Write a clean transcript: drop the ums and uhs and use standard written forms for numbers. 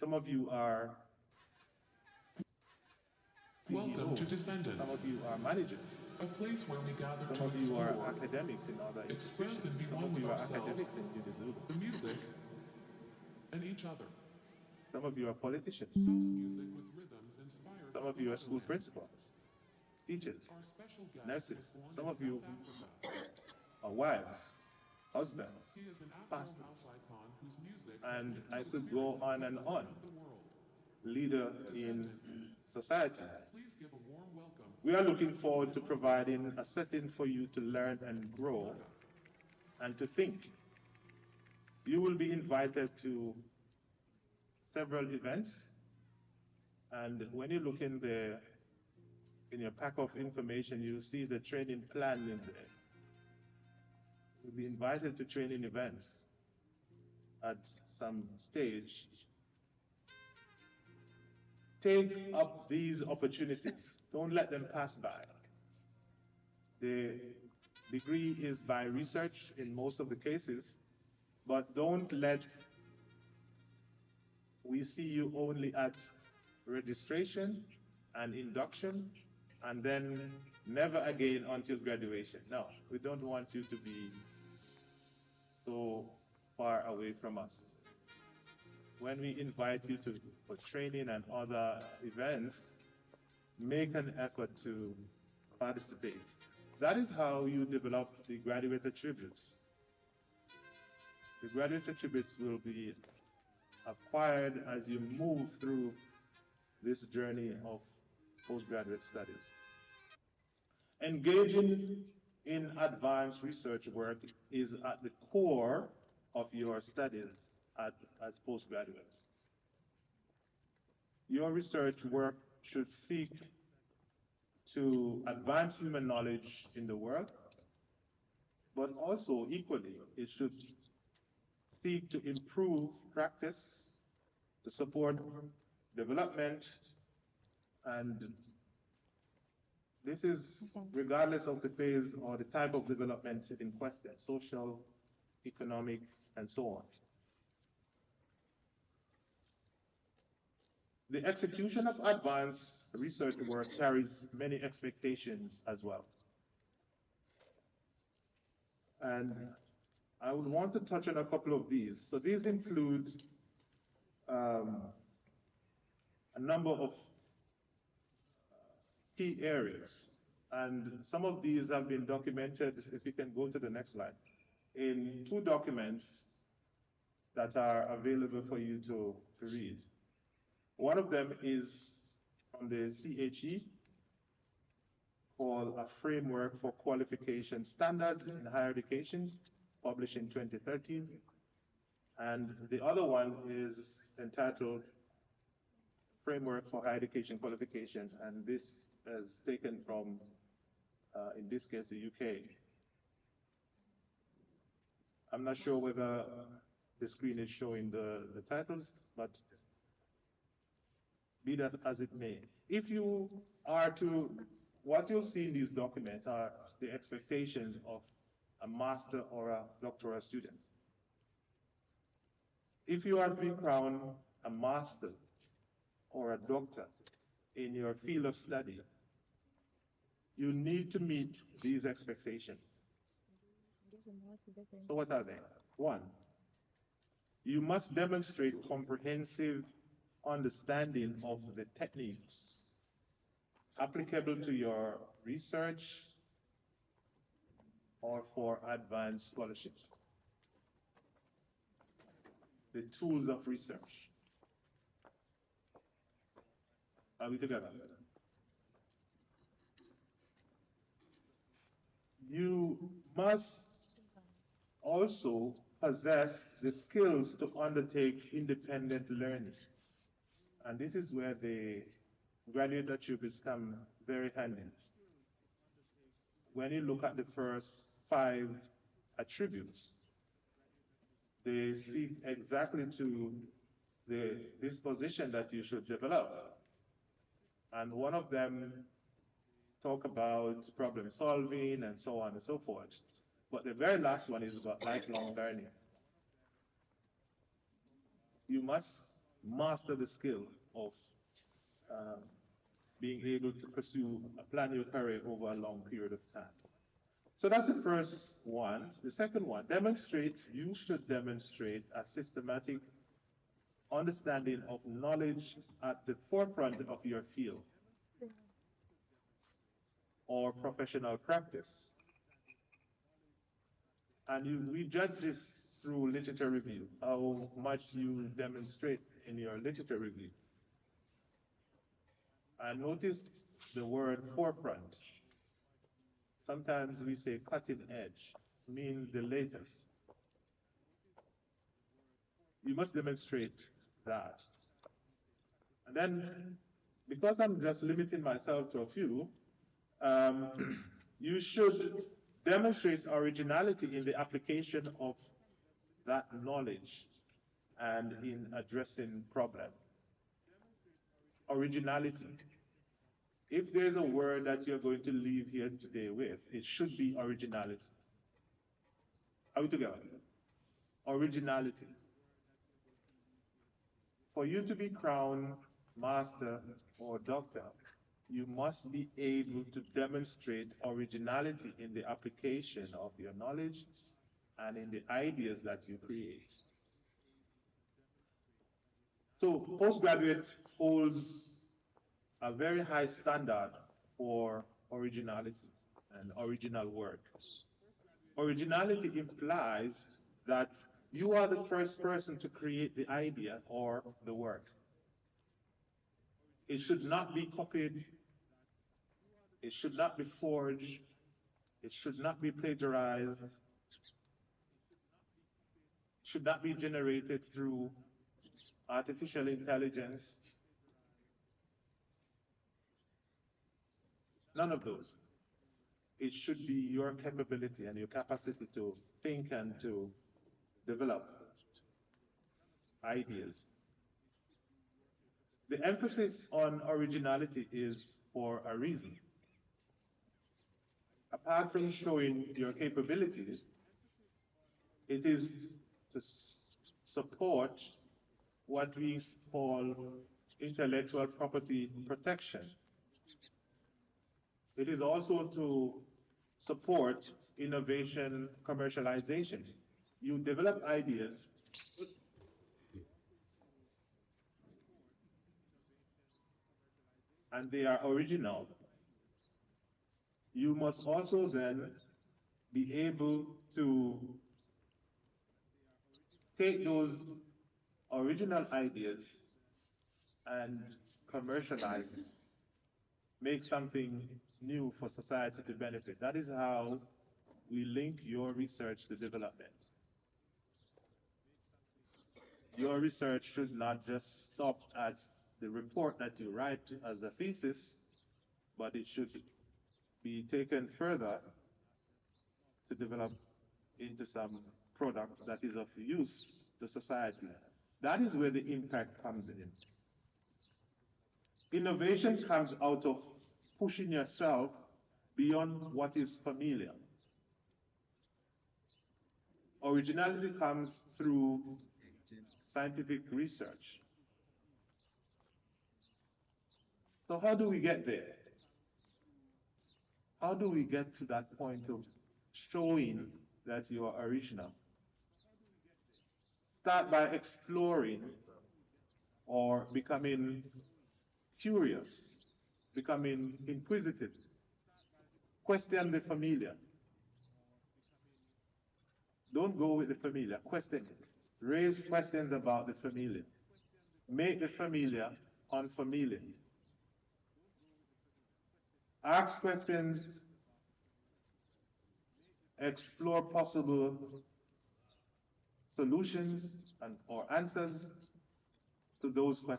Some of you are Welcome to CEOs. Descendants, Some of you are managers. a place where we gather Some to of you are explore, academics in other express and institutions. be Some one of with you are ourselves, academics in Unizulu. the music, and each other. Some of you are House politicians. music with rhythms inspired Some by of the you are school motherland. principals, Our teachers, special guest was nurses. born Some in of you South Africa. are wives, He husbands, is an Afro house pastors, icon whose music has and lifted I the could spirits go of on and people around the on. world. Leader Descendants, in society. please give a warm welcome We to are the looking one forward to and only providing a setting for you to learn and grow Marga. and to think. You will be invited to several events, and when you look in your pack of information, you see the training plan in there. You'll be invited to training events at some stage. Take up these opportunities. Don't let them pass by. The degree is by research in most of the cases, but don't let we see you only at registration and induction and then never again until graduation. No, we don't want you to be so far away from us. When we invite you for training and other events, make an effort to participate. That is how you develop the graduate attributes. The graduate attributes will be acquired as you move through this journey of postgraduate studies. Engaging in advanced research work is at the core of your studies as postgraduates. Your research work should seek to advance human knowledge in the world, but also equally, it should seek to improve practice, to support development, and this is regardless of the phase or the type of development in question, social, economic, and so on. The execution of advanced research work carries many expectations as well. And I would want to touch on a couple of these. So these include a number of key areas. And some of these have been documented, if you can go to the next slide, in two documents that are available for you to read. One of them is from the CHE, called A Framework for Qualification Standards in Higher Education, published in 2013. And the other one is entitled Framework for Higher Education Qualification, and this is taken from, in this case, the UK. I'm not sure whether the screen is showing the titles, but be that as it may. If you are to, what you'll see in these documents are the expectations of a master or a doctoral student. If you are to be crowned a master or a doctor in your field of study, you need to meet these expectations. So what are they? One, you must demonstrate comprehensive understanding of the techniques applicable to your research or for advanced scholarship. The tools of research. Are we together? You must also possess the skills to undertake independent learning. And this is where the graduate attributes come very handy. When you look at the first 5 attributes, they speak exactly to the disposition that you should develop. And one of them talk about problem solving and so on and so forth. But the very last one is about lifelong learning. You must master the skill of um, being able to pursue, plan your career over a long period of time. So that's the first one. The second one, demonstrate, you should demonstrate a systematic understanding of knowledge at the forefront of your field or professional practice. And we judge this through literature review, how much you demonstrate in your literature review. And notice the word forefront. Sometimes we say cutting edge, mean the latest. You must demonstrate that. And then, because I'm just limiting myself to a few, you should demonstrate originality in the application of that knowledge and in addressing problem. Originality. If there's a word that you're going to leave here today with, it should be originality. Are we together? Originality. For you to be crowned master or doctor, you must be able to demonstrate originality in the application of your knowledge and in the ideas that you create. So postgraduate holds a very high standard for originality and original work. Originality implies that you are the first person to create the idea or the work. It should not be copied. It should not be forged. It should not be plagiarized. It should not be generated through artificial intelligence. None of those. It should be your capability and your capacity to think and to develop ideas. The emphasis on originality is for a reason. Apart from showing your capabilities, it is to support what we call intellectual property protection. It is also to support innovation commercialization. You develop ideas and they are original. You must also then be able to take those original ideas and commercialize it, make something new for society to benefit. That is how we link your research to development. Your research should not just stop at the report that you write as a thesis, but it should be taken further to develop into some product that is of use to society. That is where the impact comes in. Innovation comes out of pushing yourself beyond what is familiar. Originality comes through scientific research. So how do we get there? How do we get to that point of showing that you are original? Start by exploring or becoming curious, becoming inquisitive. Question the familiar. Don't go with the familiar, question it. Raise questions about the familiar. Make the familiar unfamiliar. Ask questions, explore possible solutions or answers to those questions.